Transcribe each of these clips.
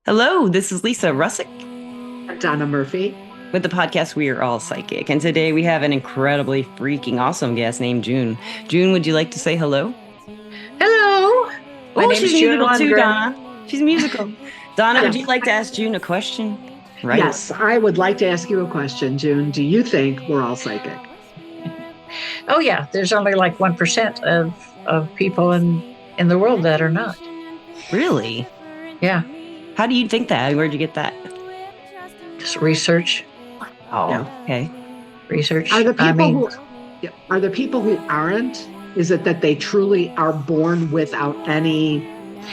Hello, this is Lisa Russick Donna Murphy. with the podcast We Are All Psychic. And today we have an incredibly freaking awesome guest named June. June, would you like to say hello? Hello. My Oh, name she's is June musical too, Lundgren. Donna. She's musical. Donna, would you Yes. like to ask June a question? Right. Yes, I would like to ask you a question, June. Do you think we're all psychic? Oh yeah, there's only like 1% of people in the world that are not. Really? Yeah, How do you think that? Where'd you get that? just research, Oh, Yeah. okay. research. Are the people I mean, who yeah, are the people who aren't? Is it that they truly are born without any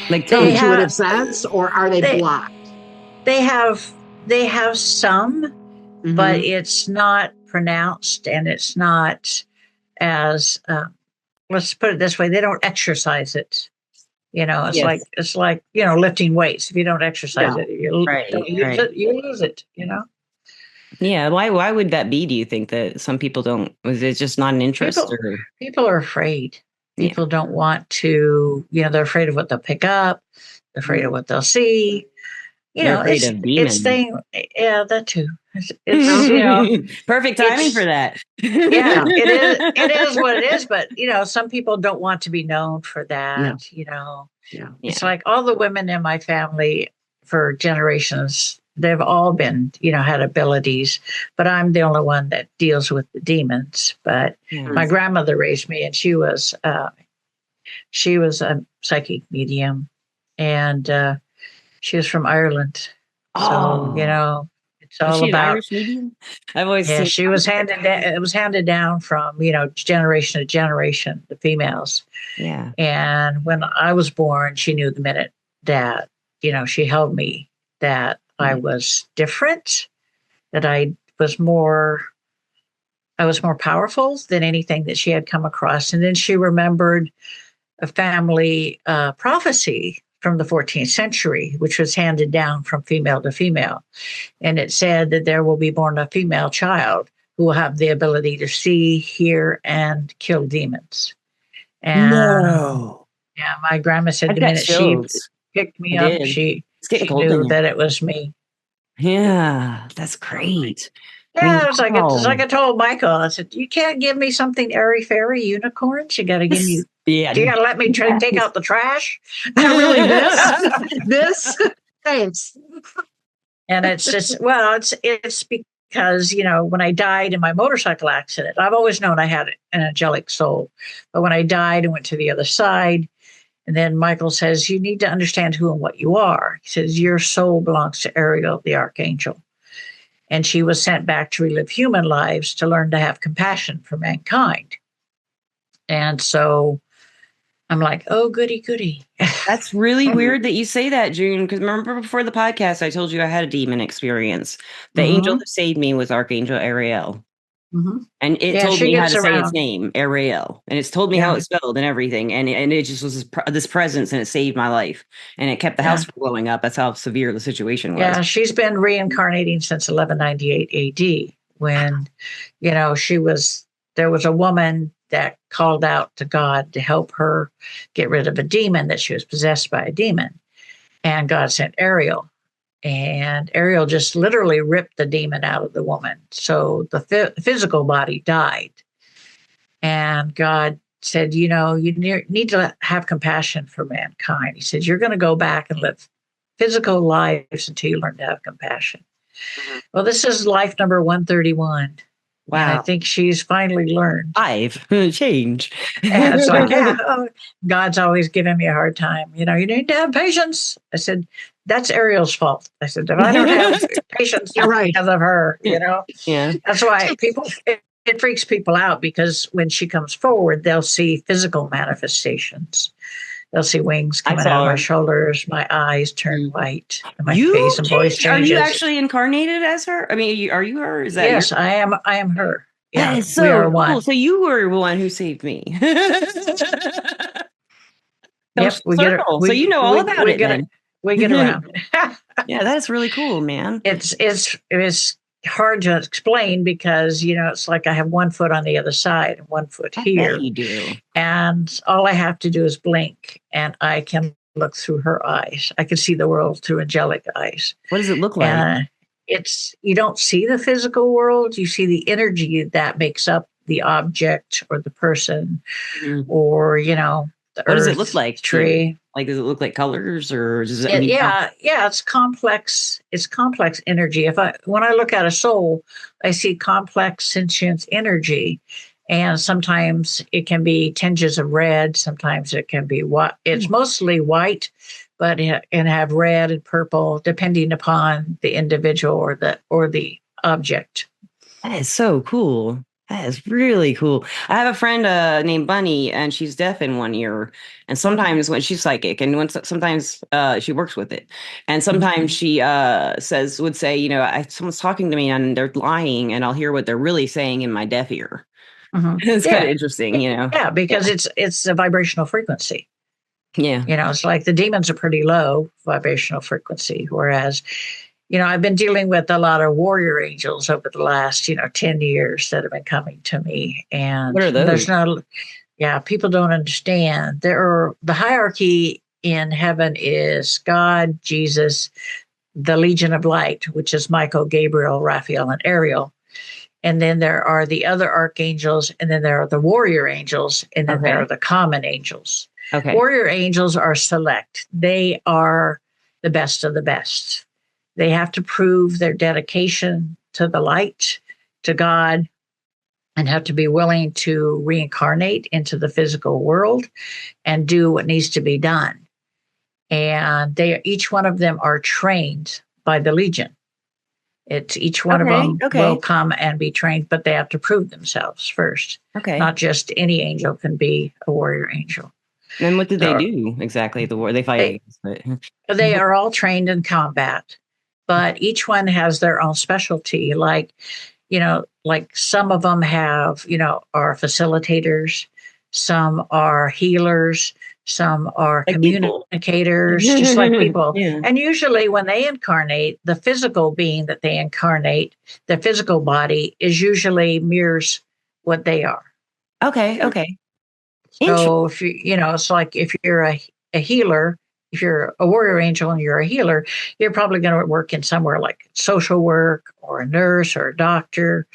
Like, they intuitive have sense, or are they they blocked? they have they have some, but Mhm. it's not pronounced, and it's not as let's put it this way: they don't exercise it. yes. It's like lifting weights. If you don't exercise Yeah. it, you Right, don't use right. it, you lose it. Yeah. Why would that be, do you think, that some people don't? Was it just not an interest People or? people are afraid. Yeah. People don't want to, they're afraid of what they'll pick up, they're afraid of what they'll see. They're afraid It's of it's demons. thing yeah, that too. It's Perfect timing for it's that. yeah, Yeah. it is what it is, but some people don't want to be known for Yeah. that. Yeah. It's Yeah. like all the women in my family for generations, they've all been, had abilities, but I'm the only one that deals with the demons. But Yeah. my grandmother raised me, and she was a psychic medium, and she was from Ireland. So, Oh, it's was all she an about, Irish medium? I've always yeah, seen. she was handed down, it was handed down from, generation to generation, the females. Yeah. And when I was born, she knew the minute that, she held me, that I Yeah. was different, that I was more powerful than anything that she had come across. And then she remembered a family prophecy from the 14th century, which was handed down from female to female. And it said that there will be born a female child who will have the ability to see, hear, and kill demons. And No. yeah, my grandma said I've the got minute she chills. picked I me up, did. she It's getting she cold in knew here. that it was me. Yeah, that's great. I mean, Yeah, it's like wow. I told Michael. I said, "You can't give me something airy fairy unicorns. You got to give me. Yeah. You got to let me take out the trash." Really, this? Thanks. And it's just, well, it's because when I died in my motorcycle accident, I've always known I had an angelic soul, but when I died and went to the other side, and then Michael says, "You need to understand who and what you are." He says, "Your soul belongs to Ariel, the archangel, and she was sent back to relive human lives to learn to have compassion for mankind." And so I'm like, "Oh, goody, goody." That's really weird that you say that, June, because remember before the podcast, I told you I had a demon experience. The angel Hmm. that saved me was Archangel Ariel. Hmm. And it Yeah, told she me how gets to say its around. name, Ariel. And it's told me how Yeah, it's spelled and everything. And it just was this presence, and it saved my life. And it kept the house yeah. from blowing up. That's how severe the situation was. Yeah, she's been reincarnating since 1198 AD when, there was a woman that called out to God to help her get rid of a demon, that she was possessed by a demon. And God sent Ariel. And Ariel just literally ripped the demon out of the woman. So the physical body died. And God said, you need to have compassion for mankind. He said, you're going to go back and live physical lives until you learn to have compassion. Mhm. Well, this is life number 131. And I Wow. think she's finally learned. Five. Change. And it's like, yeah, God's always giving me a hard time. You need to have patience. I said, that's Ariel's fault. I said, if I don't have patience, You're it's right. because of her. Yeah. That's why it freaks people out, because when she comes forward, they'll see physical manifestations. They'll see wings I coming out saw of my her. shoulders, my eyes turn Mm. white, and my You face and voice changed? Are you changes. actually incarnated as her? I mean, are you her? Is that your? Yes, I am her. That Yeah, is we are so cool. one. So you were the one who saved me. Comes Yep, full circle. So you know all about we it get it. then. We get around. Yeah, that's really cool, man. It's hard to explain, because it's like I have one foot on the other side and one foot I bet here, you do. and all I have to do is blink, and I can look through her eyes. I could see the world through angelic eyes. What does it look like? And it's, you don't see the physical world, you see the energy that makes up the object or the person, Mhm. or, the What does it look earth, like to you? tree. Like, does it look like colors, or does it, I mean, Yeah, it's complex. It's complex energy. When I look at a soul, I see complex sentient energy, and sometimes it can be tinges of red. Sometimes it can be what. It's mostly white, but it can have red and purple depending upon the individual or the object. that is so cool. That is really cool. I have a friend named Bunny, and she's deaf in one ear. And sometimes when she's psychic, and sometimes she works with it, and sometimes she would say, someone's talking to me and they're lying, and I'll hear what they're really saying in my deaf ear. Mhm. It's kind of Yeah, interesting. yeah, because Yeah. it's a vibrational frequency. Yeah. It's like the demons are pretty low vibrational frequency, whereas, I've been dealing with a lot of warrior angels over the last, 10 years that have been coming to me. And What are those? people don't understand. The hierarchy in heaven is God, Jesus, the Legion of Light, which is Michael, Gabriel, Raphael, and Ariel. And then there are the other archangels, and then there are the warrior angels, and then there Okay. are the common angels. Okay. Warrior angels are select. They are the best of the best. They have to prove their dedication to the light, to God, and have to be willing to reincarnate into the physical world and do what needs to be done. And each one of them are trained by the Legion. It's each one of Okay. them will Okay. come and be trained, but they have to prove themselves first. Okay. Not just any angel can be a warrior angel. And what do they So do exactly? The war they fight against it. they are all trained in combat, but each one has their own specialty. Like some of them are facilitators, some are healers, some are Like people. communicators, just like people. Yeah. And usually, when they incarnate, the physical being that they incarnate, the physical body, is usually mirrors what they are. Okay. Okay. Interesting. So if it's like if you're a healer, if you're a warrior angel and you're a healer, you're probably going to work in somewhere like social work or a nurse or a doctor,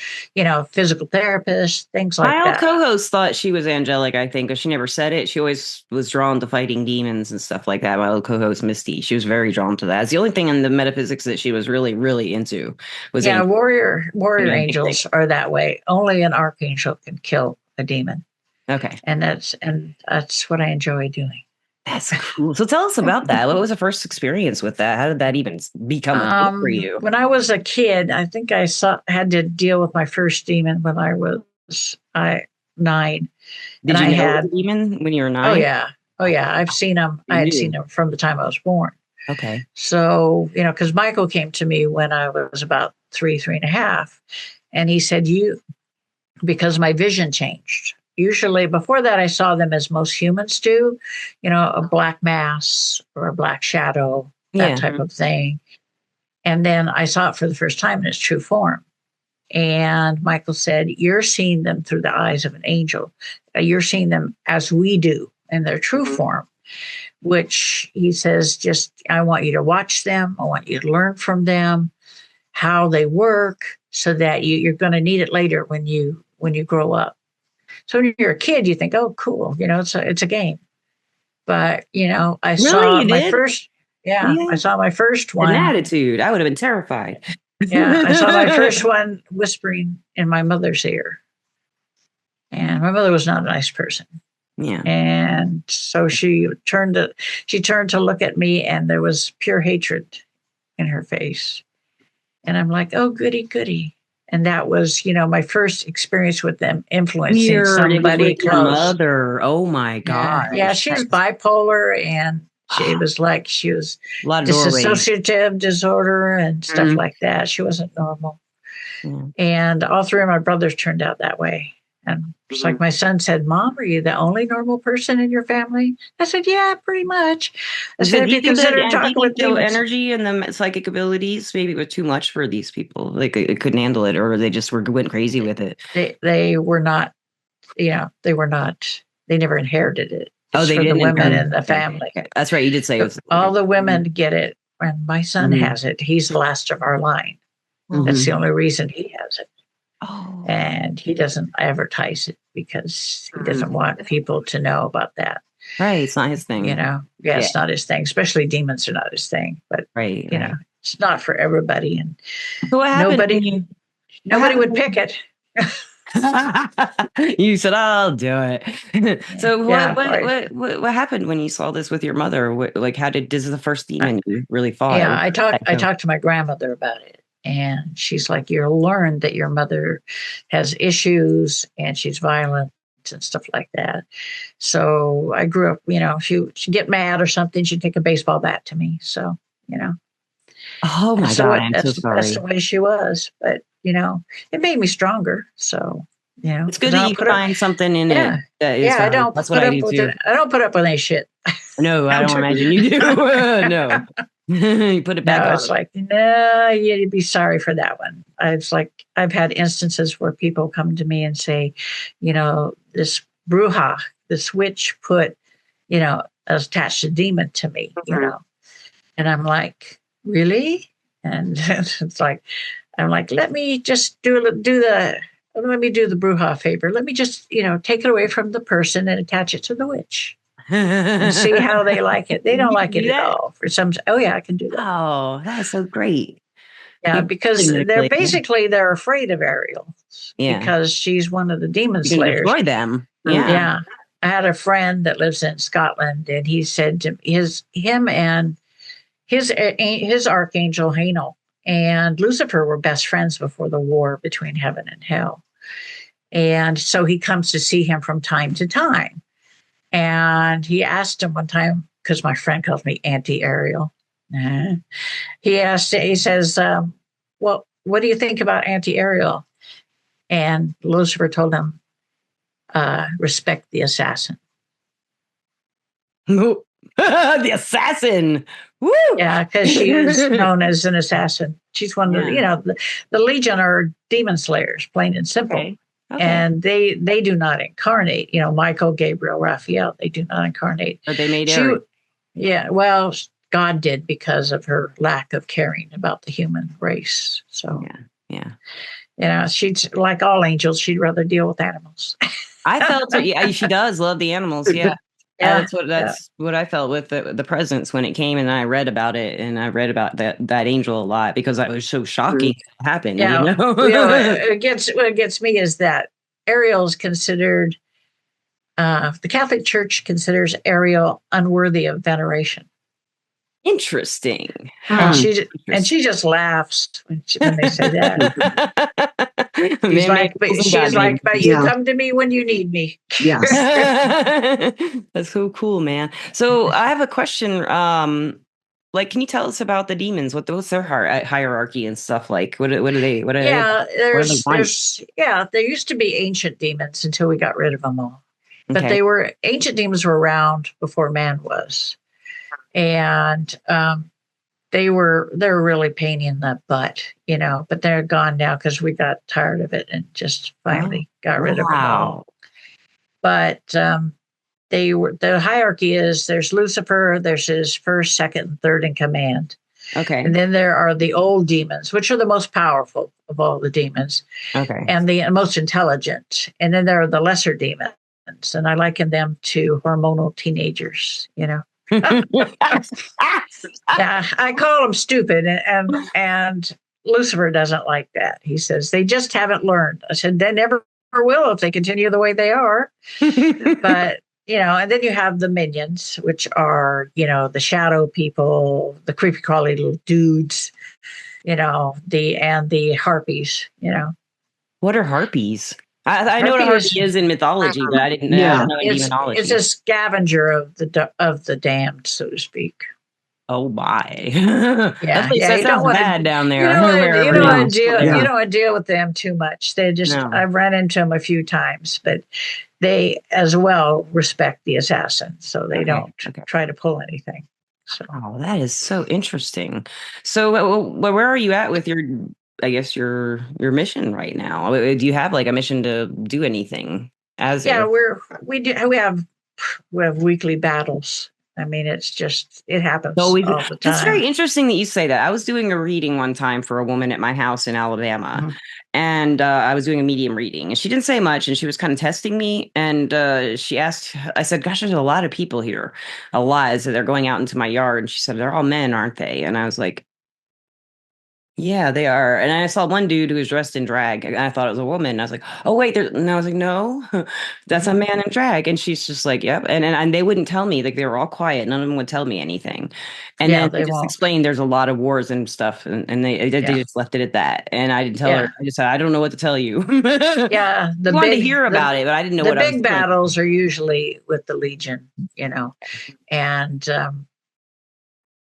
physical therapist, things like My old that. co-host thought she was angelic, I think, but she never said it. She always was drawn to fighting demons and stuff like that. My old co-host Misty, she was very drawn to that. It's the only thing in the metaphysics that she was really, really into was Yeah, warrior Yeah, angels are that way. Only an archangel can kill a demon, okay. and that's what I enjoy doing. That's cool. So tell us about that. What was the first experience with that? How did that even become a thing for you? When I was a kid, I think had to deal with my first demon when I was 9. Did And you I know it had, was a demon when you were oh 9? yeah, I've seen him. You I had knew. seen him from the time I was born. Okay. So because Michael came to me when I was about 3.5, and he said, because my vision changed. Usually before that, I saw them as most humans do, a black mass or a black shadow, that Yeah. type of thing. And then I saw it for the first time in its true form. And Michael said, "You're seeing them through the eyes of an angel. You're seeing them as we do in their true form," which he says, I want you to watch them. I want you to learn from them, how they work, so that you're going to need it later when you grow up. So when you're a kid, you think, "Oh, cool, it's a game." But I Really, saw you my did? first, Yeah. I saw my first An one. attitude. I would have been terrified. Yeah, I saw my first one whispering in my mother's ear, and my mother was not a nice person. Yeah. And so she turned to look at me, and there was pure hatred in her face. And I'm like, "Oh, goody, goody." And that was, my first experience with them influencing Weird. It was somebody with your close. mother. Oh my gosh. Yeah, she was bipolar, and she was a lot of doorways. dissociative disorder and stuff Mhm. like that. She wasn't normal. Yeah. And all 3 of my brothers turned out that way. And it's like my son said, "Mom, are you the only normal person in your family?" I said, "Yeah, pretty much." I said, "If you consider talking with demons." Energy and the psychic abilities maybe were too much for these people. Like it couldn't handle it, or they just went crazy with it. They were not, they never inherited it. Oh, It's they for the didn't women encourage. in the Okay. family. Okay. That's right. You did say it was. All Okay. the women get it, and my son Mhm. has it. He's the last of our line. That's the Mhm. only reason he has it. Oh. And he doesn't advertise it because he doesn't Mhm. want people to know about that. Right. It's not his You thing. know, yeah, Yeah. it's not his thing, especially demons are not his thing, but Right. you know, Right. it's not for everybody. And So what happened when nobody, you? What nobody would happened? pick it. You said, "I'll do it." So Yeah. what happened when you saw this with your mother? Like, how did this is the first demon you really fought? Yeah. I Go. talked to my grandmother about it. And she's like, you'll learn that your mother has issues and she's violent and stuff like that. So I grew up, you know, she'd get mad or something, she'd take a baseball bat to me. So, you know, Oh my God, I'm so that's the sorry. way she was. But, you know, it made me stronger. So, you know, It's good because that I don't you put up, find something in it yeah, that is yeah, I valid. don't That's what put I up do with it. too. I don't put up with any shit. No, I I'm don't too, imagine you do. No. You put it back no, on. it's like, no, you'd be sorry for that one. It's like, I've had instances where people come to me and say, you know, this bruja, this witch put, you know, attached a demon to me, you Mhm. know. And I'm like, really? And it's like, I'm like, let me just let me do the bruja favor. Let me just, you know, take it away from the person and attach it to the witch and see how they like it. They don't You can like it do at that? all. For some, oh yeah, I can do that. Oh, that is so great. Yeah, You because really manipulate them. they're afraid of Ariel Yeah. because she's one of the demon You can slayers. destroy them. Yeah. Yeah. I had a friend that lives in Scotland and he said to him and his archangel Hanel and Lucifer were best friends before the war between heaven and hell. And so he comes to see him from time to time. And he asked him one time, because my friend calls me Auntie Ariel. He says, well, what do you think about Auntie Ariel? And Lucifer told him, respect the assassin. The assassin. Woo! Yeah, because she is known as an assassin. She's one of the, Yeah. you know, the Legion are demon slayers, plain and simple. Okay. Okay. And they do not incarnate. You know, Michael, Gabriel, Raphael, they do not incarnate. But they made She, Eric. yeah, well, God did because of her lack of caring about the human race. So, Yeah. Yeah. you know, she's like all angels. She'd rather deal with animals. I felt her. Yeah, she does love the animals. Yeah. Yeah, yeah. That's what I felt with the presence when it came, and I read about it, and I read about that angel a lot because it was so shocking it happened. You Yeah, know. you know, what gets me is that Ariel is considered. The Catholic Church considers Ariel unworthy of veneration, Interesting. and Huh. she just laughs when they say that. She's Man, like, miracles and she's God like, but you Yeah. come to me when you need me. Yes. That's so cool, man. So I have a question. Like, can you tell us about the demons? What's their hierarchy and stuff like? What are they? What are they? Yeah, What are they like? there used to be ancient demons until we got rid of them all. But Okay. ancient demons were around before man was, and they're really pain in the butt, you know. But they're gone now because we got tired of it and just Oh, finally got rid of them all. wow. But the hierarchy is there's Lucifer, there's his first, second, and third in command. Okay. And then there are the old demons, which are the most powerful of all the demons Okay. and the most intelligent. And then there are the lesser demons. And I liken them to hormonal teenagers, you know. Yeah, I call them stupid, and Lucifer doesn't like that. He says they just haven't learned. I said they never will if they continue the way they are. But you know, and then you have the minions, which are the shadow people, the creepy crawly little dudes, the harpies. What are harpies? I know what a Harpy harpy is is in mythology, but I didn't know. I Yeah. don't know in it's demonology. a scavenger of the damned, so to speak. Oh my! Yeah, That you don't sounds want bad to. down You there. don't want to. You Wherever don't they want No. to deal. live. You Yeah. don't want to deal with them too much. No. I've run into them a few times, but they as well respect the assassin, so they Okay. don't Okay. try to pull anything. So Oh, that is so interesting. So, where are you at with your, I guess your mission right now? Do you have like a mission to do anything as yeah, if? we have we have weekly battles. I mean, it happens Always, all the it's time. very interesting that you say that. I was doing a reading one time for a woman at my house in Alabama, Mhm. and I was doing a medium reading, and she didn't say much, and she was kind of testing me. And she asked, I said, "Gosh, there's a lot of people here, a lot." I said, "They're going out into my yard," and she said, "They're all men, aren't they?" And I was like, yeah, they are. And I saw one dude who was dressed in drag. And I thought it was a woman. I was like, oh, wait. There, and I was like, no, that's a Mhm. man in drag. And she's just like, yep. And they wouldn't tell me. Like, they were all quiet. None of them would tell me anything. And Yeah, then they they just won't. explained there's a lot of wars and stuff. And they Yeah, just left it at that. And I didn't tell her. yeah, I just said, I don't know what to tell you. yeah. She wanted to hear about it, but I didn't know The what I was big doing. battles are usually with the Legion, and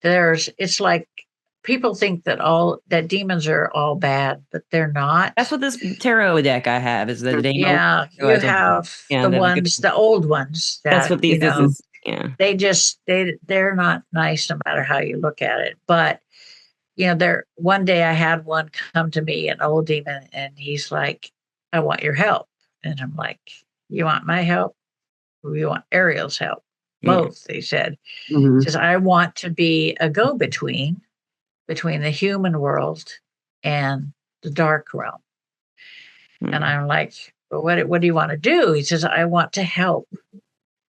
there's it's like people think that all that demons are all bad, but they're That's not. what this tarot deck I have is the Dana. Yeah, Oh, I you told you. have Yeah, the ones, the old ones that's that what these, this is. Yeah. they're not nice no matter how you look at it. But there one day I had one come to me, an old demon, and he's like, I want your help. And I'm like, you want my help? Or you want Ariel's help? Yeah. Both, he said. He Mhm. says, I want to be a between the human world and the dark realm. And Mm. I'm like, well, what do you want to do? He says, I want to help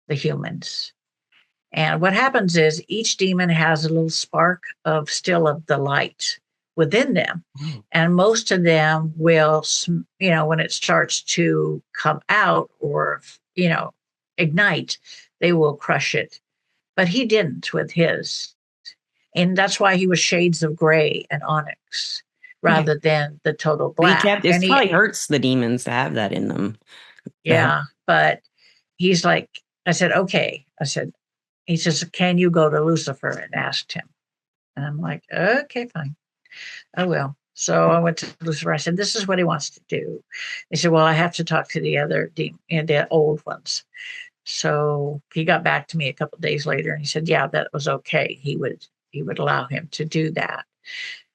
the humans. And what happens is each demon has a little spark of still of the light within them. Oh. And most of them will, when it starts to come out or, ignite, they will crush it. But he didn't with his. And that's why he was shades of gray and onyx Okay. rather than the total He black. kept, it And he, probably hurts the demons to have that in them. To have, yeah, but he's like, I said, okay. I said, he says, can you go to Lucifer and ask him? And I'm like, okay, fine. I will. So I went to Lucifer. I said, this is what he wants to do. He said, well, I have to talk to the other the old ones. So he got back to me a couple of days later and he said, yeah, that was okay. He would allow him to do that.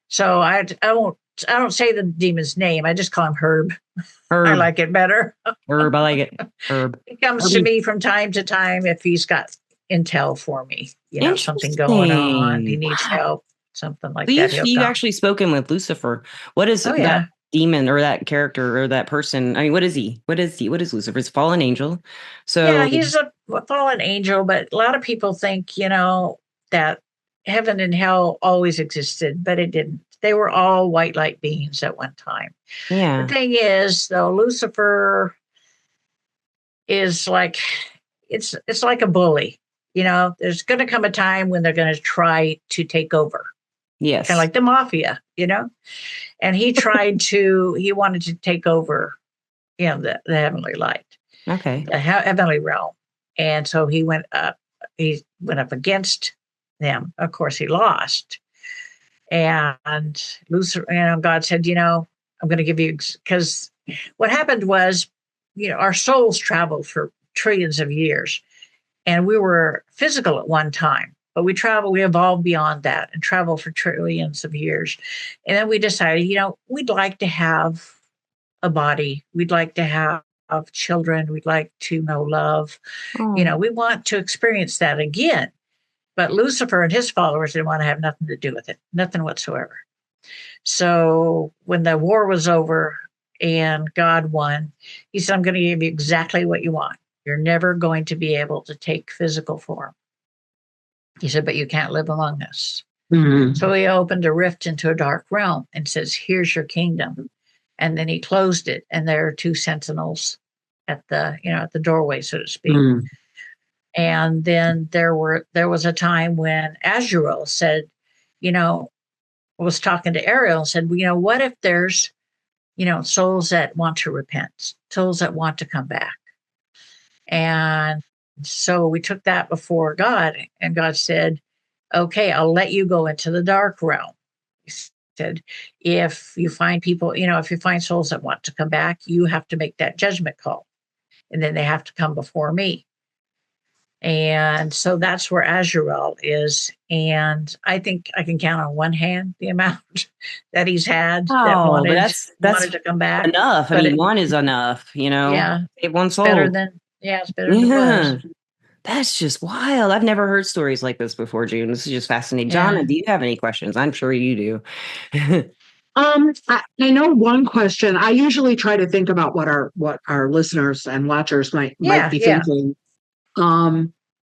So I don't say the demon's name. I just call him Herb. I herb, like it better. herb, I like it. Herb. He comes to Herbie. me from time to time if he's got intel for me, something going on. He Interesting. needs Wow. help, something So like that. He'll you've come. actually spoken with Lucifer. What is Oh that yeah. demon or that character or that person? I mean, what is he? What is he? What is Lucifer? It's a fallen angel. Yeah, So he's a fallen angel, but a lot of people think, that heaven and hell always existed, but it didn't. They were all white light beings at one time. The yeah. thing is, though, Lucifer is like it's like a bully. There's going to come a time when they're going to try to take over, kind of Yes. like the mafia, And he wanted to take over, the heavenly light, Okay. the heavenly realm. And so he went up. He went up against them. Of course, he lost. And Lucifer, God said, I'm going to give you because what happened was, our souls traveled for trillions of years, and we were physical at one time. But we evolved beyond that and traveled for trillions of years. And then we decided, we'd like to have a body. We'd like to have children. We'd like to know love. Oh. We want to experience that again. But Lucifer and his followers didn't want to have nothing to do with it, nothing whatsoever. So when the war was over and God won, he said, I'm going to give you exactly what you want. You're never going to be able to take physical form. He said, but you can't live among us. Mhm. So he opened a rift into a dark realm and says, here's your kingdom. And then he closed it. And there are two sentinels at the doorway, so to speak. Mhm. And then there was a time when Azrael said, was talking to Ariel and said, what if there's, souls that want to repent, souls that want to come back? And so we took that before God, and God said, okay, I'll let you go into the dark realm. He said, if you find people, if you find souls that want to come back, you have to make that judgment call. And then they have to come before me. And so that's where Azrael is. And I think I can count on one hand the amount that he's had that Oh, but that's wanted to come back. enough. I But mean, one is enough, yeah, Save one it's better soul. than, yeah, it's better than it was. Yeah. That's just wild. I've never heard stories like this before, June. This is just fascinating. Yeah. Jonna, do you have any questions? I'm sure you do. I know one question. I usually try to think about what our listeners and watchers might Yeah. be Yeah. thinking.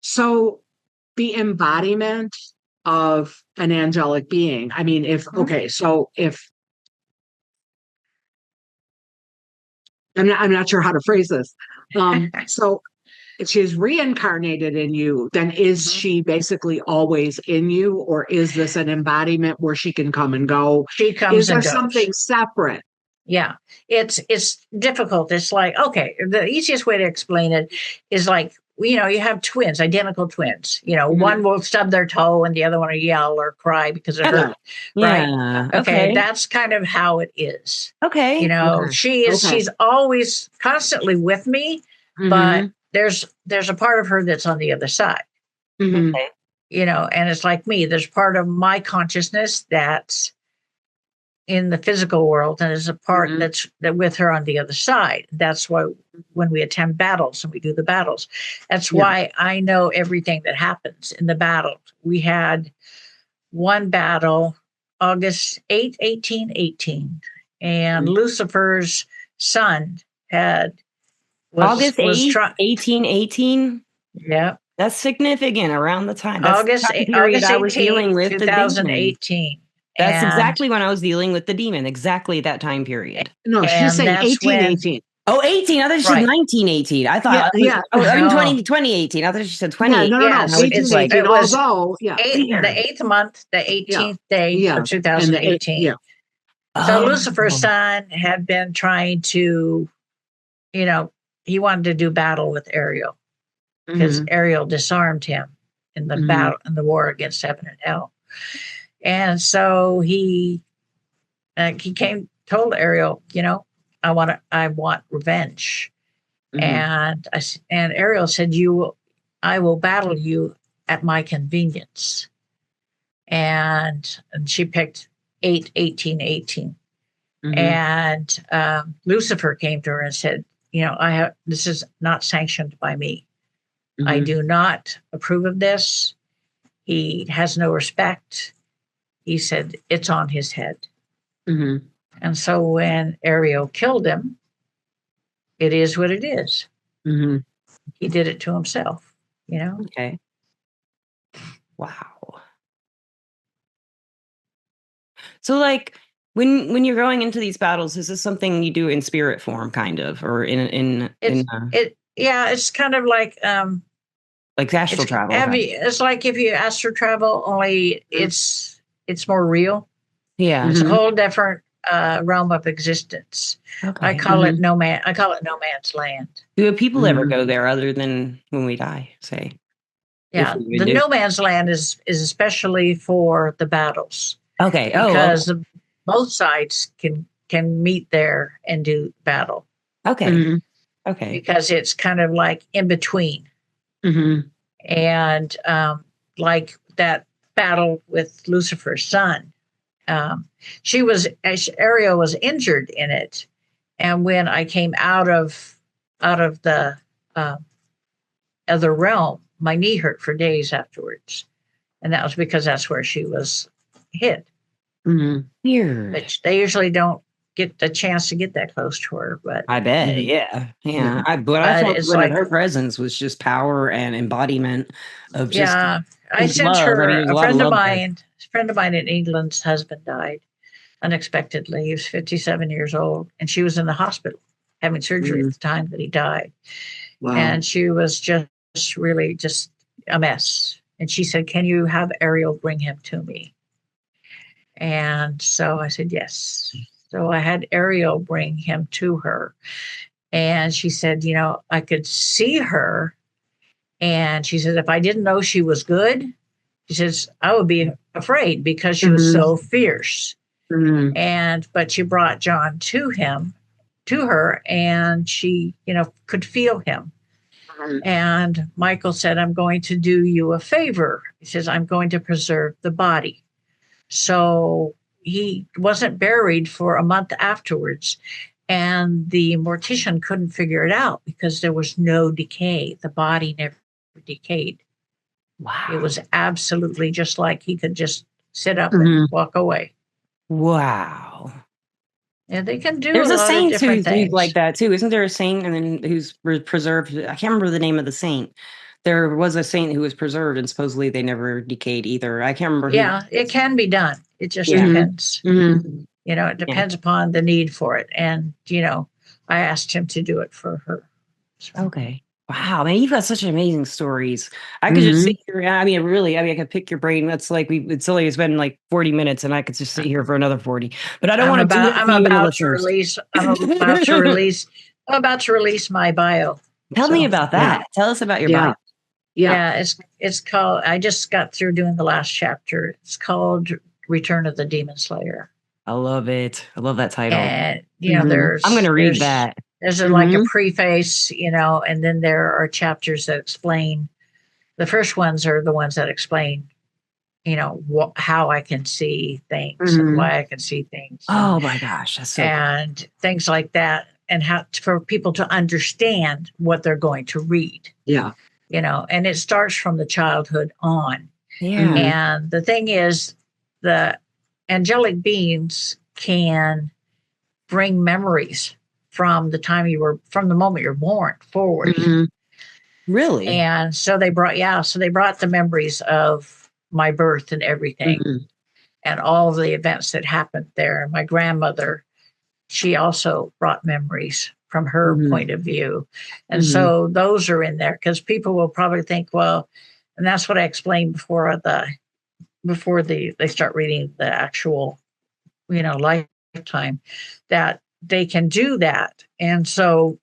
So the embodiment of an angelic being. I mean, if Mhm. okay, so if I'm not sure how to phrase this. So if she's reincarnated in you, then is Mhm. she basically always in you, or is this an embodiment where she can come and go? She Is comes there and goes. something separate? Yeah, it's difficult. It's like, okay, the easiest way to explain it is like, you have twins, identical twins. Mhm. One will stub their toe and the other one will yell or cry because it Yeah. hurt, right? Yeah. Okay, Okay. that's kind of how it is. Okay. Okay. Okay. She's always constantly with me, but Hmm. there's a part of her that's on the other side. Hmm. Okay. And it's like me. There's part of my consciousness that's in the physical world, and there's a part Hmm. that with her on the other side. That's why when we attend battles and we do the battles, that's Yeah. why I know everything that happens in the battle. We had one battle, August 8th, 1818, and Lucifer's son had August was 8th, trying. 1818. Yeah, That's significant around the time. That's the time period August I was 18th, dealing with the demon. 2018, That's and exactly when I was dealing with the demon, exactly that time period. No, she's and saying that's when 1818. Oh, 18. I thought she said right. 1918. I Yeah, thought I was, yeah. oh, I mean No. 2018. I thought she said Yeah, no, no, 2018. no. I Yes, was just like, Eighteen. it was Although, yeah, the weird. eighth month, the yeah, 18th day yeah. of And the eight, 2018. yeah. So Oh, Lucifer's son had been trying to, you know, he wanted to do battle with Ariel because Hmm. Ariel disarmed him in the Hmm. battle in the war against heaven and hell. And so he told Ariel, I want revenge. Hmm. And Ariel said, I will battle you at my convenience. And she picked 8/18/18. Hmm. And Lucifer came to her and said, this is not sanctioned by me. I Hmm. do not approve of this. He has no respect. He said it's on his head. Hmm. And so when Ariel killed him, it is what it is. Hmm. He did it to himself. okay. Wow. So like when you're going into these battles, is this something you do in spirit form, kind of, or It's yeah, it's kind of like astral travel kind of? it's like if you astro travel, only it's more real. Yeah. It's a Hmm. whole different realm of existence. Okay. I call it no man's land. Do people ever Hmm. go there other than when we die, say? If Yeah, we the even do. no man's land is especially for the battles Okay. Oh, because both sides can meet there and do battle okay. Hmm. Okay. because it's kind of like in between. Hmm. And like that battle with Lucifer's son, Ariel was injured in it, and when I came out of the uh, other realm, my knee hurt for days afterwards, and that was because that's where she was hit. Hmm. Weird. But they usually don't get the chance to get that close to her. But I bet. Hmm. Yeah. Yeah. Yeah. But I but felt it's that like, her presence was just power and embodiment of just yeah, I his sent love. I mean, her there's a lot of love there. a friend of mine in England's husband died unexpectedly. He was 57 years old, and she was in the hospital having surgery Hmm. at the time that he died. Wow. And she was just really just a mess. And she said, "Can you have Ariel bring him to me?" And so I said, "Yes." So I had Ariel bring him to her. And she said, I could see her. And she said, if I didn't know she was good, she says, I would be afraid because she was Hmm. so fierce. Hmm. But she brought John to her, and she, could feel him. And Michael said, I'm going to do you a favor. He says, I'm going to preserve the body. So he wasn't buried for a month afterwards. And the mortician couldn't figure it out because there was no decay. The body never decayed. Wow. It was absolutely just like he could just sit up and Mhm. walk away. Wow. And they can do There's a a lot of saint different who's like things. that too. Isn't there a saint and then who's preserved? I can't remember the name of the saint. There was a saint who was preserved and supposedly they never decayed either. I can't remember who. Yeah, it can be done. It just Yeah. depends. Mhm. You know, it Yeah. depends upon the need for it. And, you know, I asked him to do it for her. So, Okay. Wow, man, you've got such amazing stories. I could just sit Mhm. here. I mean, I could pick your brain. That's like it's been like 40 minutes and I could just sit here for another 40. But I don't want to do that I'm to you and the about to listeners. release I'm about to release my bio. Tell me So, about Yeah. that. Tell us about your Yeah. bio. Yeah. yeah, it's called, I just got through doing the last chapter. It's called Return of the Demon Slayer. I love it. I love that title. And, you know, Mhm. I'm going to read that. there's like a Mhm. preface, you know, and then there are chapters that explain. The first ones are the ones that explain, you know, how I can see things and Mhm. why I can see things, Oh my gosh, that's so cool. and things like that, and how for people to understand what they're going to read. Yeah. You know, and it starts from the childhood on. Yeah. Mhm. And the thing is, the angelic beings can bring memories from from the moment you're born forward. Mhm. Really? And so they brought the memories of my birth and everything, Mhm. and all the events that happened there. And my grandmother, she also brought memories from her Mhm. point of view. And Mhm. so those are in there because people will probably think, well, and that's what I explained before they start reading the actual, you know, lifetime, that they can do that. And so,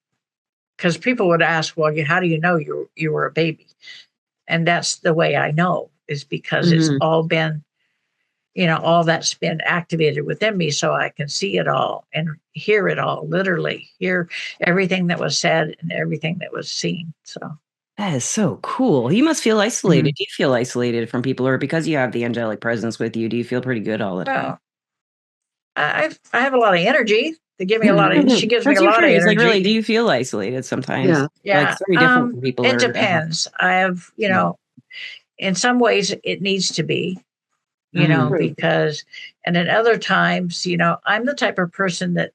because people would ask, well, how do you know you were a baby? And that's the way I know, is because it's Mhm. all been, you know, all that's been activated within me, so I can see it all and hear it all, literally hear everything that was said and everything that was seen. So That is so cool. You must feel isolated. Mhm. Do you feel isolated from people, or because you have the angelic presence with you, do you feel pretty good all the time? well, I have a lot of energy. They give me a lot of She gives me That's a so lot of curious. Like, really, do energy. you feel isolated sometimes? Yeah. Like, Yeah. it's very different for people. It Or, depends. I have, you know, in some ways it needs to be, you know, Mhm. because, and in other times, you know, I'm the type of person that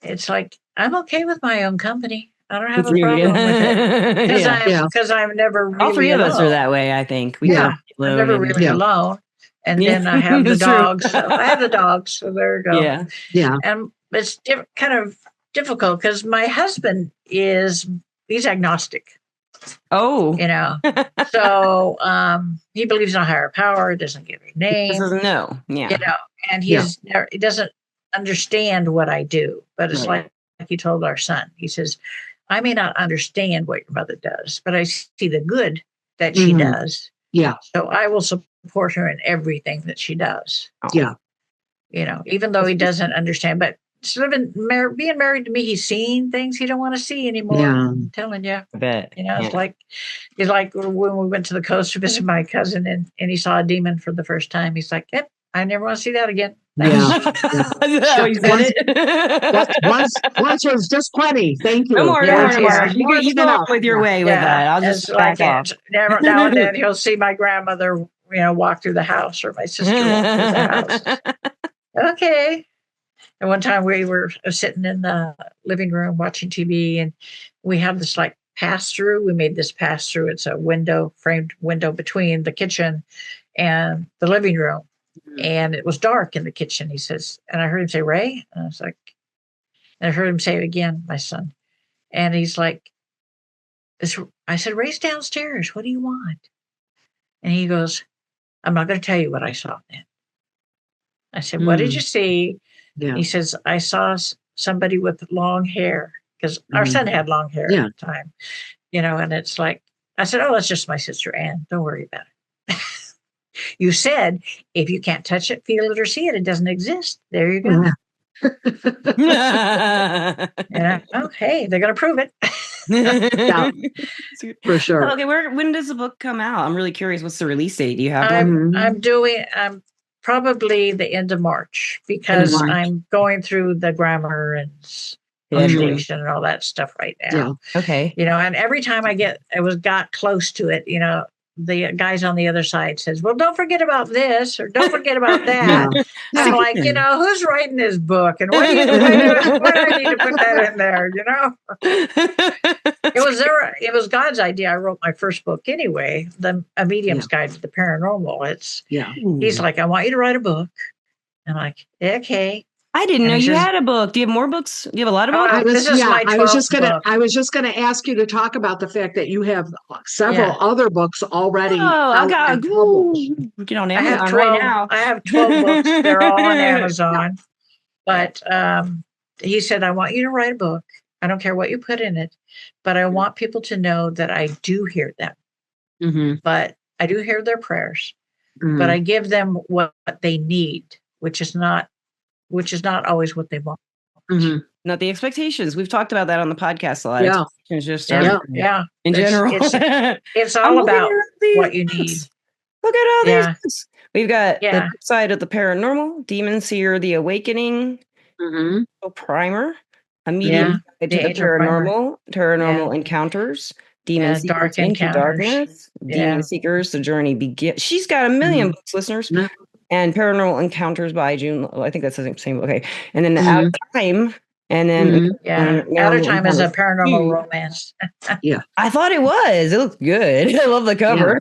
it's like, I'm okay with my own company. I don't have it's a really, problem with it yeah. Yeah. because I'm never All really three of us are alone. that way, I think. We Yeah. feel I'm alone. never And, really Yeah. alone. And yeah, then I have the it's true. dogs. So I have the dogs. So there you go. Yeah. Yeah. And it's kind of difficult because my husband he's agnostic, Oh. you know. So he believes in a higher power, doesn't give a This is name, no. you Yeah. know, and Yeah. he doesn't understand what I do. But it's Right. like he told our son, he says, I may not understand what your mother does, but I see the good that she Mhm. does. Yeah. So I will support her in everything that she does, Oh, Yeah. you know, even though he doesn't understand. But being married to me, he's seeing things he don't want to see anymore. Yeah. I'm telling you. I bet. You know, Yeah. it's like when we went to the coast to visit my cousin and he saw a demon for the first time. He's like, yep, I never want to see that again. Yeah. Thanks. Yeah. Is that how he said Once, it? once was just plenty. Thank No you. more, no more, Yeah, no yeah. more. More You than go on enough. with your Yeah. way with that. Yeah. I'll just It's back like off. never now and then he'll see my grandmother, you know, walk through the house or my sister walk through the house. Okay. And one time we were sitting in the living room watching TV, and we have this like pass through. We made this pass through. It's a framed window between the kitchen and the living room. And it was dark in the kitchen. He says, and I heard him say, Ray. And I was like, and I heard him say it again, my son. And he's like, I said, Ray's downstairs. What do you want? And he goes, I'm not going to tell you what I saw then. I said, what did you see? Yeah. He says, I saw somebody with long hair because our son had long hair Yeah. at the time, you know, and it's like, I said, oh, that's just my sister Ann. Don't worry about it. You said, if you can't touch it, feel it, or see it, it doesn't exist. There you go. You know, oh, hey, they're going to prove it. Yeah, for sure. Okay, when does the book come out? I'm really curious. What's the release date? Do you have one? I'm probably the end of March because March. I'm going through the grammar and punctuation and all that stuff right now. Yeah. Okay. And every time I got close to it, the guys on the other side says, well, don't forget about this or don't forget about that. Yeah. I'm like, who's writing this book and why do I need to put that in there? It was God's idea. I wrote my first book anyway, A Medium's Guide to the Paranormal. He's like, I want you to write a book. I'm like, okay. I didn't know you had a book. Do you have more books? Do you have a lot of books? I was just gonna ask you to talk about the fact that you have several other books already. Oh, I got get on Amazon right now. I have 12 books. They're all on Amazon. But he said, I want you to write a book. I don't care what you put in it, but I want people to know that I do hear them. Mm-hmm. But I do hear their prayers. Mm-hmm. But I give them what they need, which is not always what they want. Mm-hmm. Not the expectations. We've talked about that on the podcast a lot. Yeah. It's just in general. It's all about what you need. Look at all these. We've got the side of the paranormal, Demon Seer, The Awakening, a primer, A Medium Guide to the Paranormal Encounters, Demon Seekers into Darkness, Demon Seekers, The Journey Begins. She's got a million books, listeners. And Paranormal Encounters by June. I think that's the same. Okay. And then Out of Time. And then Out of Time is a paranormal romance. I thought it was. It looks good. I love the cover.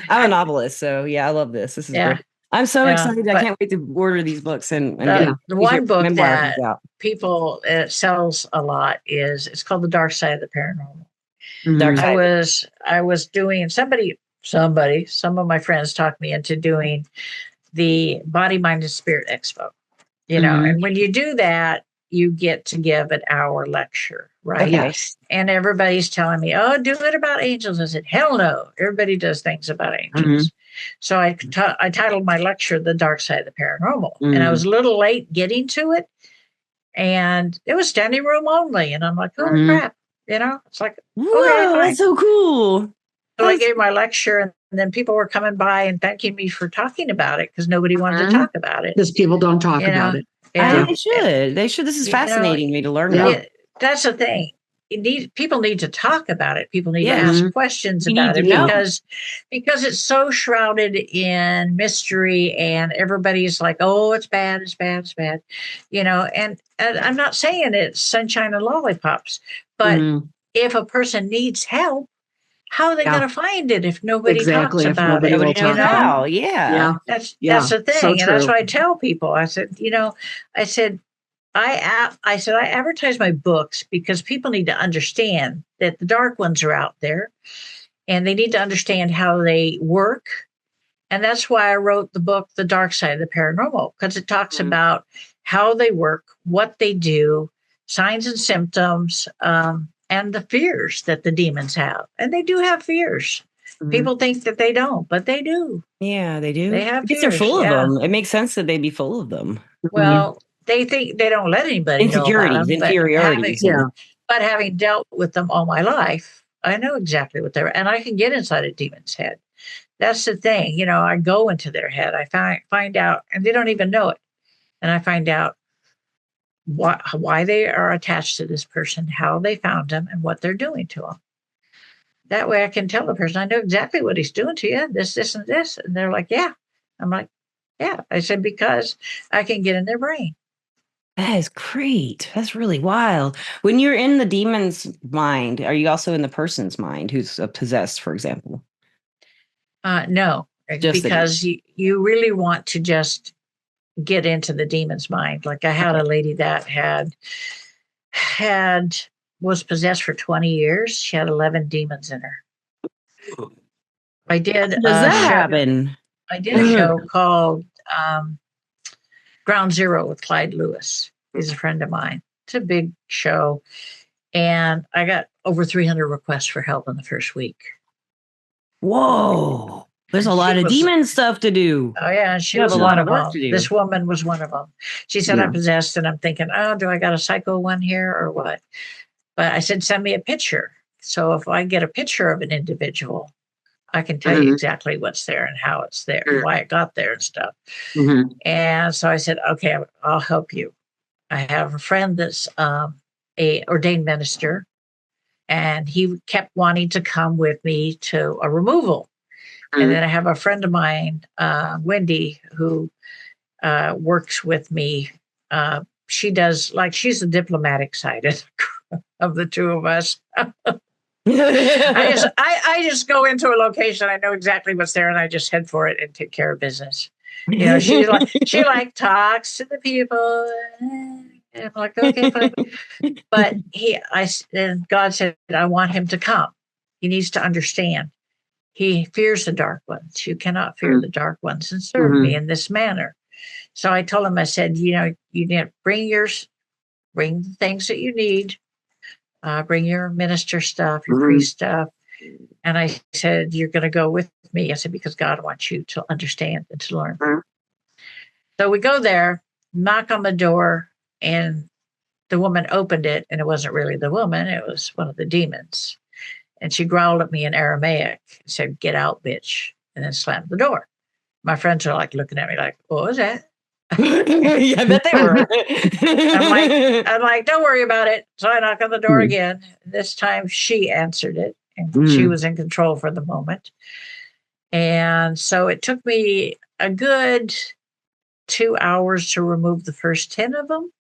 I'm a novelist, so I love this. This is great. I'm so excited. I can't wait to order these books and get the one book that people sells a lot it's called The Dark Side of the Paranormal. Dark Side. I was doing some of my friends talked me into doing the Body, Mind, and Spirit Expo, and when you do that, you get to give an hour lecture, right? Okay. And everybody's telling me, oh, do it about angels. I said, hell no. Everybody does things about angels. So I titled my lecture, The Dark Side of the Paranormal. And I was a little late getting to it. And it was standing room only. And I'm like, oh, crap. It's like, whoa, that's so cool. So I gave my lecture, and then people were coming by and thanking me for talking about it because nobody wanted to talk about it. Because people don't talk about it. They should. This is fascinating me to learn about. That's the thing. People need to talk about it. People need to ask questions about it because it's so shrouded in mystery, and everybody's like, oh, it's bad, it's bad, it's bad. And I'm not saying it's sunshine and lollipops, but if a person needs help, how are they going to find it if nobody talks about it? That's the thing. So and that's what I tell people. I said, I advertise my books because people need to understand that the dark ones are out there and they need to understand how they work. And that's why I wrote the book, The Dark Side of the Paranormal, because it talks about how they work, what they do, signs and symptoms, and the fears that the demons have. And they do have fears. People think that they don't, but they do. Yeah, they do. They have fears. They're full of them. It makes sense that they'd be full of them. Well, they think they don't let anybody know about them, inferiorities. But having dealt with them all my life, I know exactly what they're, and I can get inside a demon's head. That's the thing. I go into their head. I find out, and they don't even know it. And I find out why they are attached to this person, how they found them, and what they're doing to them. That way I can tell the person, I know exactly what he's doing to you, this, and this. And they're like, yeah. I'm like, yeah. I said, because I can get in their brain. That is great. That's really wild. When you're in the demon's mind, are you also in the person's mind who's possessed, for example? No, because you really want to just get into the demon's mind. Like I had a lady that was possessed for 20 years. She had 11 demons in her. I did. How does that happen? I did a show called Ground Zero with Clyde Lewis. He's a friend of mine. It's a big show. And I got over 300 requests for help in the first week. Whoa. There's a lot of demon stuff to do. Oh, yeah. She was a lot of them. This woman was one of them. She said, I'm possessed. And I'm thinking, oh, do I got a psycho one here or what? But I said, send me a picture. So if I get a picture of an individual, I can tell you exactly what's there and how it's there, and why it got there and stuff. And so I said, okay, I'll help you. I have a friend that's a ordained minister, and he kept wanting to come with me to a removal. And then I have a friend of mine, Wendy, who works with me. She does, like, she's the diplomatic side of the two of us. I just go into a location. I know exactly what's there, and I just head for it and take care of business. She talks to the people. And I'm like, okay, fine. But and God said, I want him to come. He needs to understand. He fears the dark ones. You cannot fear the dark ones and serve me in this manner. So I told him, I said, you need to bring the things that you need. Bring your minister stuff, your priest stuff. And I said, you're going to go with me. I said, because God wants you to understand and to learn. So we go there, knock on the door, and the woman opened it, and it wasn't really the woman. It was one of the demons. And she growled at me in Aramaic and said, get out, bitch, and then slammed the door. My friends are like looking at me like, what was that? Yeah, I bet they were. I'm like, don't worry about it. So I knock on the door again. This time she answered it, and she was in control for the moment. And so it took me a good 2 hours to remove the first 10 of them.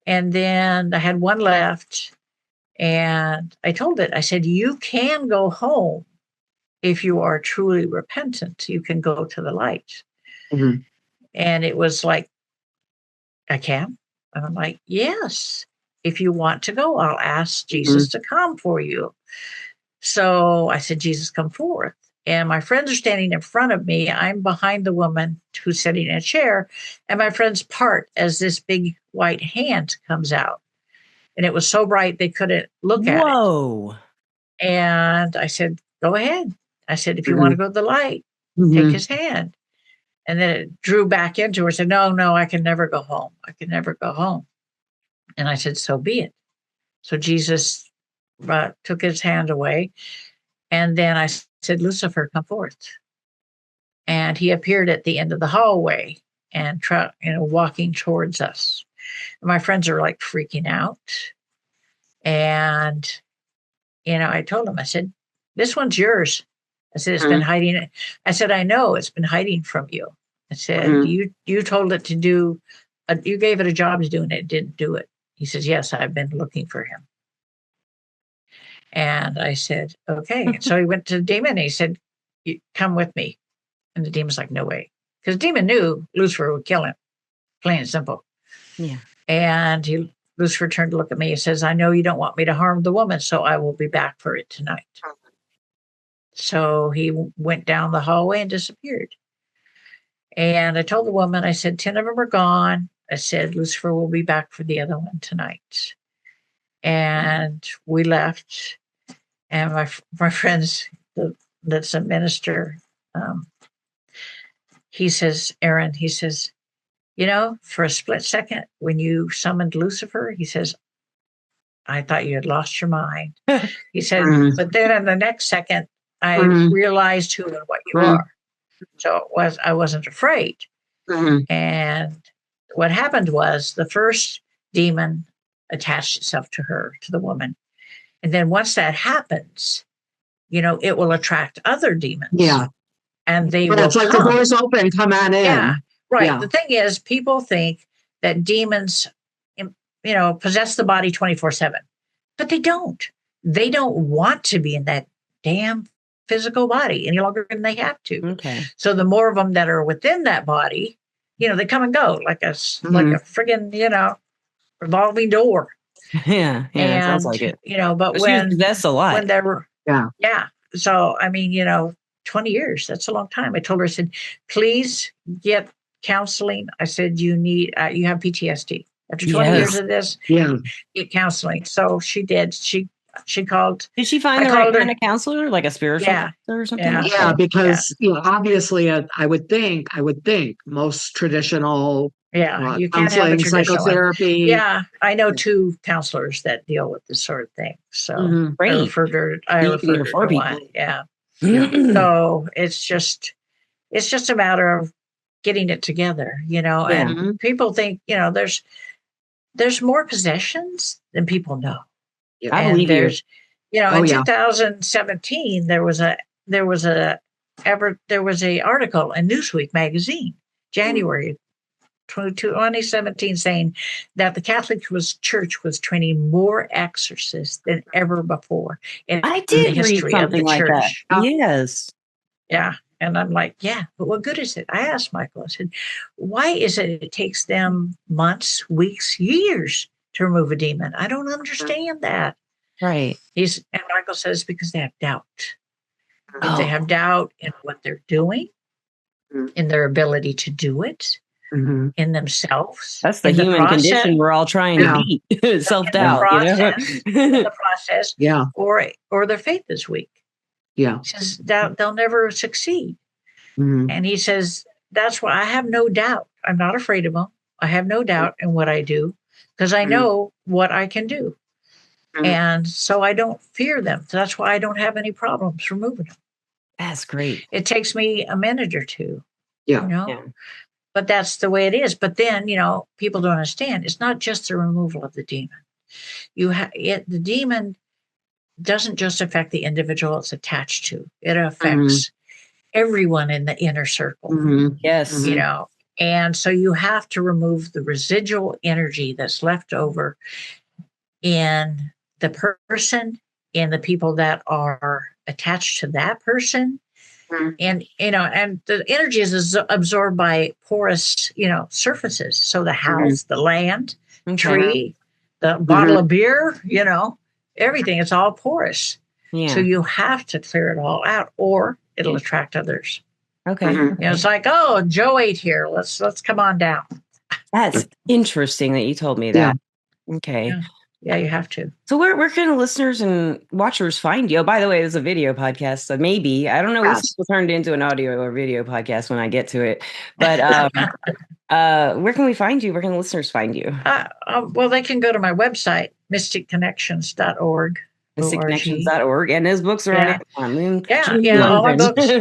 And then I had one left. And I told it, I said, you can go home if you are truly repentant. You can go to the light. And it was like, I can? And I'm like, yes. If you want to go, I'll ask Jesus to come for you. So I said, Jesus, come forth. And my friends are standing in front of me. I'm behind the woman who's sitting in a chair. And my friends part as this big white hand comes out. And it was so bright they couldn't look at it. Whoa. And I said, go ahead. I said, if you want to go to the light, take his hand. And then it drew back into her, said, no, I can never go home. I can never go home. And I said, so be it. So Jesus took his hand away. And then I said, Lucifer, come forth. And he appeared at the end of the hallway and walking towards us. And my friends are like freaking out. And, I told him, I said, this one's yours. I said, it's been hiding. I said, I know it's been hiding from you. I said, you told it to do, you gave it a job to do, and it didn't do it. He says, yes, I've been looking for him. And I said, okay. So he went to the demon and he said, come with me. And the demon's like, no way. Because the demon knew Lucifer would kill him, plain and simple. Yeah. And Lucifer turned to look at me. He says, I know you don't want me to harm the woman, so I will be back for it tonight. So he went down the hallway and disappeared. And I told the woman, I said, 10 of them are gone. I said, Lucifer will be back for the other one tonight. And we left. And my friends, that's a minister, he says, Aaron, he says, for a split second, when you summoned Lucifer, he says, I thought you had lost your mind. He said, but then in the next second, I realized who and what you are. So I wasn't afraid. And what happened was the first demon attached itself to the woman. And then once that happens, it will attract other demons. Yeah. And they but will it's like come. the door's open, come on in. Yeah, right. Yeah. The thing is, people think that demons, possess the body 24/7, but they don't. They don't want to be in that damn physical body any longer than they have to. Okay. So the more of them that are within that body, they come and go like a friggin', revolving door. Yeah, And it sounds like it. But She was possessed a lot. when they were, Yeah. So 20 years, that's a long time. I told her, I said, please get counseling. I said, you have PTSD. After 20 years of this, get counseling. So she did. She called. Did she find the right kind of counselor, like a spiritual counselor or something? Yeah, because obviously, I would think most traditional you can't have a traditional psychotherapy. Yeah, I know 2 counselors that deal with this sort of thing. So Great. I referred her to one. Yeah. So it's just a matter of getting it together, and people think, there's more possessions than people know. Yeah. I And believe you. there's, Oh, in yeah. 2017, there was a article in Newsweek magazine, January 2017, saying that the Catholic Church was training more exorcists than ever before in I the did read history of the something like that. church. Yes. Yeah. And I'm like, yeah, but what good is it? I asked Michael, I said, why is it takes them months, weeks, years to remove a demon? I don't understand that. Right. And Michael says, because they have doubt. If they Oh, have doubt in what they're doing, in their ability to do it, Mm-hmm. in themselves, that's the in the human process, condition we're all trying to Yeah. beat. in Self-doubt, the process, Yeah. or their faith is weak. Yeah. He says that they'll never succeed. Mm-hmm. And he says, that's why I have no doubt. I'm not afraid of them. I have no doubt in what I do because I know what I can do. And so I don't fear them. That's why I don't have any problems removing them. That's great. It takes me a minute or two, Yeah. Yeah. but that's the way it is. But then, people don't understand. It's not just the removal of the demon. The demon doesn't just affect the individual it's attached to. It affects everyone in the inner circle. Mm-hmm. Yes. And so you have to remove the residual energy that's left over in the person, in the people that are attached to that person. And and the energy is absorbed by porous surfaces, so the house, the land, tree, the bottle of beer, everything, it's all porous. So you have to clear it all out or it'll attract others. Okay. It's like, oh, Joe ate here, let's come on down. That's interesting that you told me that. Okay. Yeah, you have to. So where can the listeners and watchers find you? Oh, by the way, it's a video podcast, so maybe, I don't know, this will turn into an audio or video podcast when I get to it. But where can we find you? Where can the listeners find you? Well, they can go to my website, mysticconnections.org. mysticconnections.org, and his books are on Amazon.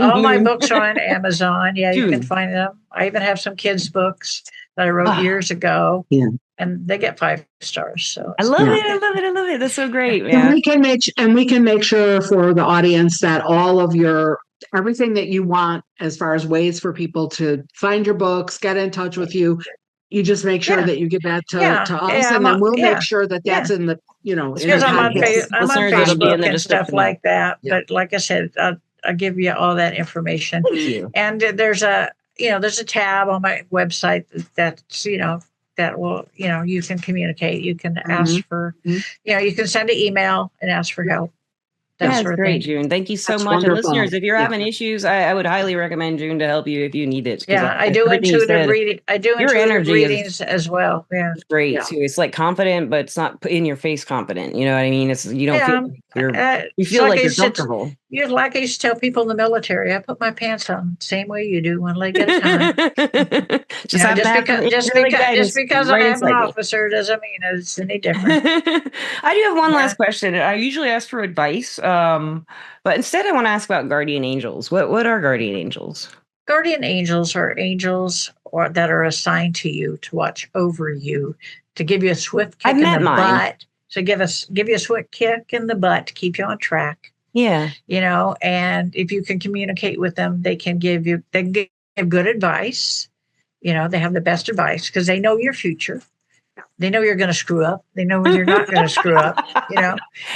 All my books are on Amazon. Yeah, you can find them. I even have some kids' books that I wrote years ago. Yeah. And they get 5 stars. So I love it. I love it. I love it. That's so great, man. And we can make sure for the audience that all of everything that you want as far as ways for people to find your books, get in touch with you. You just make sure that you get that to us, and then we'll make sure that that's in the, because I'm on Facebook and stuff like that. Yeah. But like I said, I'll give you all that information. Thank you. And there's a tab on my website that's, that will, you can communicate. You can ask for, you can send an email and ask for help. That's great, June. Thank you so much. Wonderful. And listeners, if you're having issues, I would highly recommend June to help you if you need it. Yeah, I do intuitive reading. I do intuitive readings as well. Yeah, great too. It's like confident, but it's not in your face confident. You know what I mean? It's you don't feel like you feel like you're comfortable. Like I used to tell people in the military, I put my pants on the same way you do, one leg at a time. just because I am an officer doesn't mean it's any different. I do have one last question. I usually ask for advice, but instead I want to ask about guardian angels. What are guardian angels? Guardian angels are angels that are assigned to you to watch over you, to give you a swift kick in the butt. So give you a swift kick in the butt to keep you on track. Yeah. And if you can communicate with them, they can give good advice. They have the best advice because they know your future. They know you're going to screw up. They know you're not going to screw up.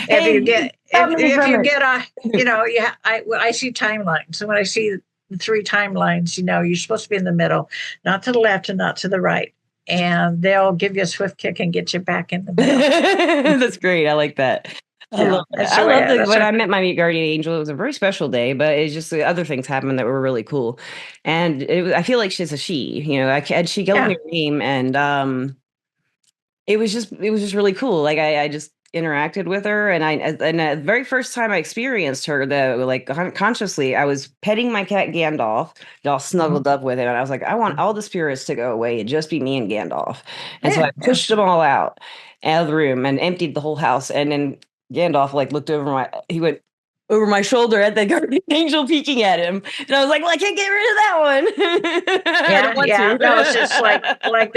If you get I see timelines. So when I see the 3 timelines, you're supposed to be in the middle, not to the left and not to the right. And they'll give you a swift kick and get you back in the middle. That's great. I like that. I love when I met my guardian angel. It was a very special day, but it's just the other things happened that were really cool. And I feel like she's a she. She told me her name, and it was just really cool. Like I just interacted with her, and the very first time I experienced her, though, like consciously, I was petting my cat Gandalf, all snuggled up with him, and I was like, I want all the spirits to go away and just be me and Gandalf. And so I pushed them all out of the room and emptied the whole house. And then Gandalf looked over he went, over my shoulder at the guardian angel peeking at him. And I was like, well, I can't get rid of that one. I don't want to. No, it's just like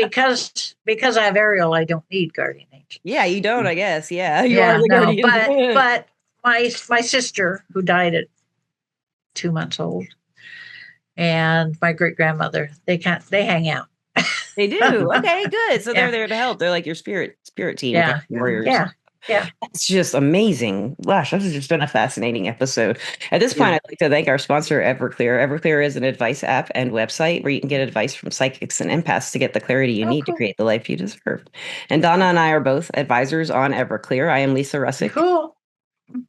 because I have Ariel, I don't need guardian angel. Yeah, you don't, I guess. Yeah, you are the no, guardian. but my sister, who died at 2 months old, and my great grandmother, they hang out. They do. Okay, good. So they're there to help. They're like your spirit team, Yeah. warriors. Yeah. It's just amazing. Gosh, this has just been a fascinating episode. At this point, I'd like to thank our sponsor, Everclear. Everclear is an advice app and website where you can get advice from psychics and empaths to get the clarity you need to create the life you deserve. And Donna and I are both advisors on Everclear. I am Lisa Russick. Cool.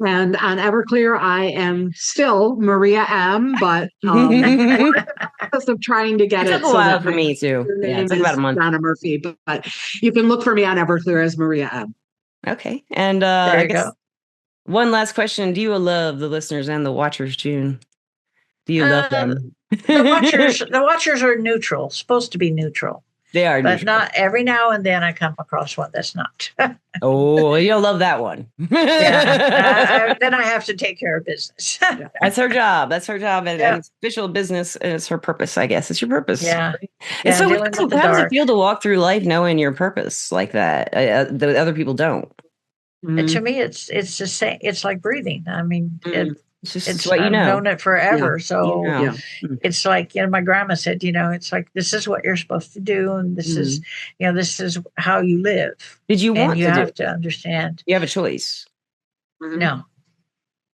And on Everclear, I am still Maria M, but because of trying to get it it took a while for me too. Yeah, it took about a month. Donna Murphy, but you can look for me on Everclear as Maria M. Okay. And I guess one last question. Do you love the listeners and the watchers, June? Do you love them? The watchers are neutral, supposed to be neutral. They are, but not every now and then I come across one that's not. Oh, you'll love that one. Then I have to take care of business. That's her job. That's her job, and it's official business, and it's her purpose. I guess it's your purpose. Yeah. And so, how does it feel to walk through life knowing your purpose like that? The other people don't. Mm-hmm. To me, it's the same. It's like breathing. I mean, it's what you know. I've known it forever. So it's like, my grandma said, it's like, this is what you're supposed to do. And this is, this is how you live. Did you want and you have to understand. You have a choice. No,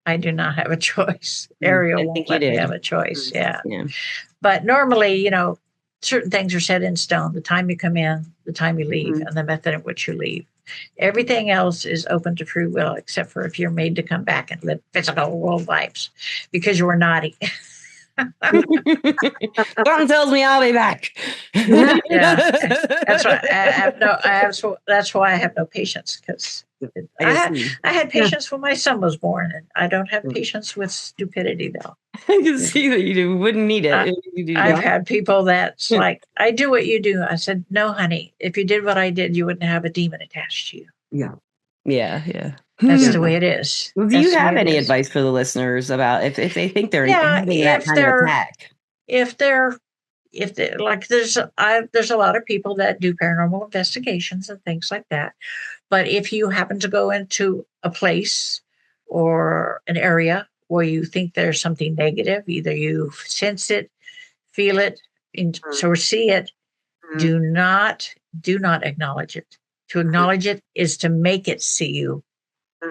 I do not have a choice. Ariel won't let me have a choice. Yeah. But normally, certain things are set in stone. The time you come in, the time you leave, and the method in which you leave. Everything else is open to free will, except for if you're made to come back and live physical world lives because you were naughty. Something tells me I'll be back. That's why that's why I have no patience, because I had patience when my son was born, and I don't have patience with stupidity though. I can see that you wouldn't need it. I've had people that's like, I do what you do. I said, no, honey, if you did what I did, you wouldn't have a demon attached to you. Yeah. That's the way it is. Well, do you have any advice for the listeners about if they think they're having that kind of attack? If they're like, there's a lot of people that do paranormal investigations and things like that. But if you happen to go into a place or an area where you think there's something negative, either you sense it, feel it, or see it, do not acknowledge it. To acknowledge it is to make it see you,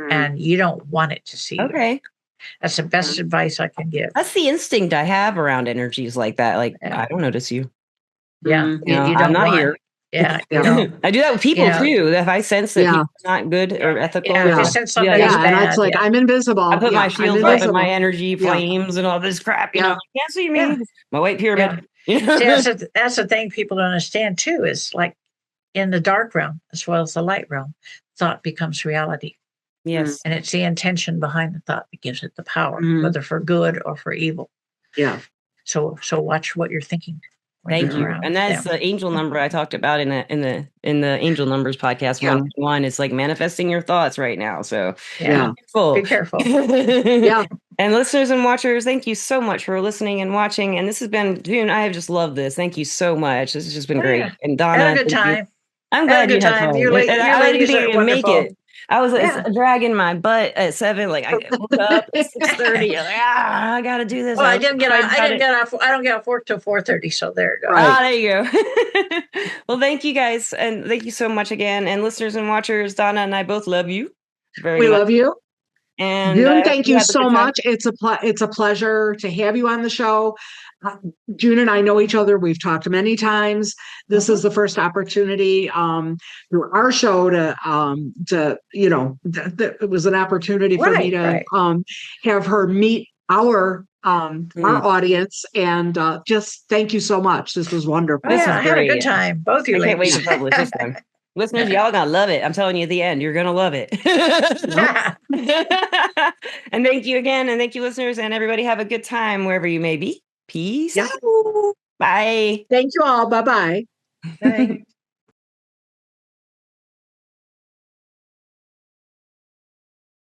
and you don't want it to see you. Okay. That's the best advice I can give. That's the instinct I have around energies like that. Like, I don't notice you. Yeah. I'm not here. Yeah. I do that with people too. If I sense that people are not good or ethical. If you sense something is bad, and it's like, I'm invisible. I put my shield up and my energy flames and all this crap. You know, you can't see me. My white pyramid. See, that's the thing people don't understand too, is like in the dark realm as well as the light realm, thought becomes reality. Yes. And it's the intention behind the thought that gives it the power, whether for good or for evil. Yeah. So watch what you're thinking. Thank you. And that's the angel number I talked about in the angel numbers podcast. 1 is like manifesting your thoughts right now. So be careful. And listeners and watchers, thank you so much for listening and watching. And this has been June. I have just loved this. Thank you so much. This has just been great. And Donna, had a good time. I'm glad you had fun. I didn't think you would make it. I was dragging my butt at 7. Like I woke up at 6:30. Like, I got to do this. Well, I don't get off work till 4:30. So there you go. There you go. Well, thank you guys, and thank you so much again. And listeners and watchers, Donna and I both love you. We love you. And June, thank you so much. It's a pleasure to have you on the show. June and I know each other. We've talked many times. This is the first opportunity through our show it was an opportunity for me to have her meet our audience, and just thank you so much. This was wonderful. I had a good time. Both of you I can't wait to publish this time. Listeners, y'all gonna love it. I'm telling you at the end, you're gonna love it. And thank you again. And thank you, listeners, and everybody have a good time wherever you may be. Peace. Yeah. Bye. Thank you all. Bye-bye. Bye.